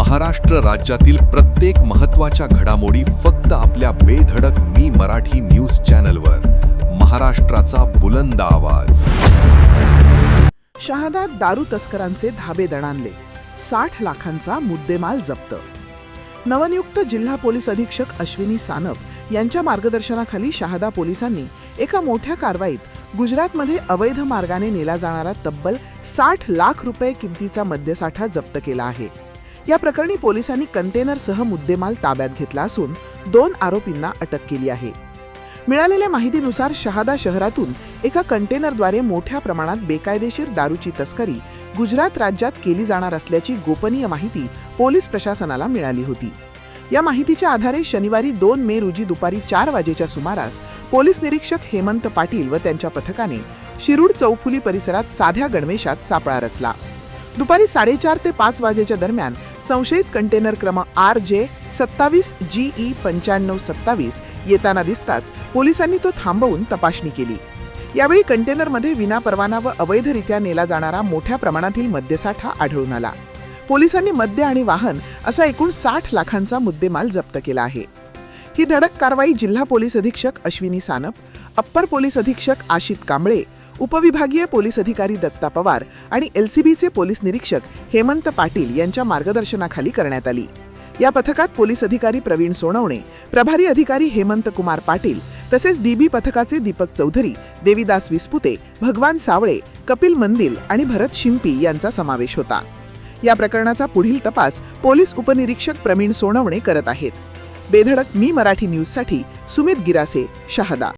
महाराष्ट्र राज्यातील प्रत्येक महत्त्वाच्या घडामोडी फक्त आपल्या बेधडक मी मराठी न्यूज चॅनलवर. महाराष्ट्राचा बुलंद आवाज. शहादात दारू तस्करांचे धाबे दणाणले, 60 लाखांचा मुद्देमाल जप्त. नवनियुक्त जिल्हा पोलीस अधीक्षक अश्विनी सानप यांच्या मार्गदर्शनाखाली शहादा पोलिसांनी एका मोठ्या कारवाईत गुजरातमध्ये अवैध मार्गाने नेला जाणारा तब्बल 60 लाख रुपये किमतीचा मद्यसाठा जप्त केला आहे. या प्रकरणी पोलिसांनी कंटेनरसह मुद्देमाल ताब्यात घेतला असून 2 आरोपींना अटक केली आहे. मिळालेल्या माहितीनुसार शहादा शहरातून एका कंटेनरद्वारे मोठ्या प्रमाणात बेकायदेशीर दारूची तस्करी गुजरात राज्यात केली जाणार असल्याची गोपनीय माहिती पोलीस प्रशासनाला मिळाली होती. या माहितीच्या आधारे शनिवारी 2 मे रोजी दुपारी 4 वाजेच्या सुमारास पोलीस निरीक्षक हेमंत पाटील व त्यांच्या पथकाने शिरूड चौफुली परिसरात साध्या गणवेशात सापळा रचला. दुपारी 4:30 ते 5 वाजेच्या दरम्यान संशयित कंटेनर क्रमांक RJ 27 GE 9527 येताना दिसताच पोलिसांनी तो थांबवून तपासणी केली. यावेळी कंटेनरमध्ये विनापरवाना व अवैधरित्या नेला जाणारा मोठ्या प्रमाणातील मद्यसाठा आढळून आला. पोलिसांनी मद्य आणि वाहन असा एकूण 60 लाखांचा मुद्देमाल जप्त केला आहे. ही धडक कारवाई जिल्हा पोलीस अधीक्षक अश्विनी सानप, अप्पर पोलीस अधीक्षक आशित कांबळे, उपविभागीय पोलीस अधिकारी दत्ता पवार आणि LCBचे पोलीस निरीक्षक हेमंत पाटील यांच्या मार्गदर्शनाखाली करण्यात आली. या पथकात पोलीस अधिकारी प्रवीण सोनवणे, प्रभारी अधिकारी हेमंत कुमार पाटील तसेच DB पथकाचे दीपक चौधरी, देवीदास विस्पुते, भगवान सावळे, कपिल मंदिल आणि भरत शिंपी यांचा समावेश होता. या प्रकरणाचा पुढील तपास पोलीस उपनिरीक्षक प्रवीण सोनवणे करत आहेत. बेधडक मी मराठी न्यूजसाठी सुमित गिरासे, शहादा.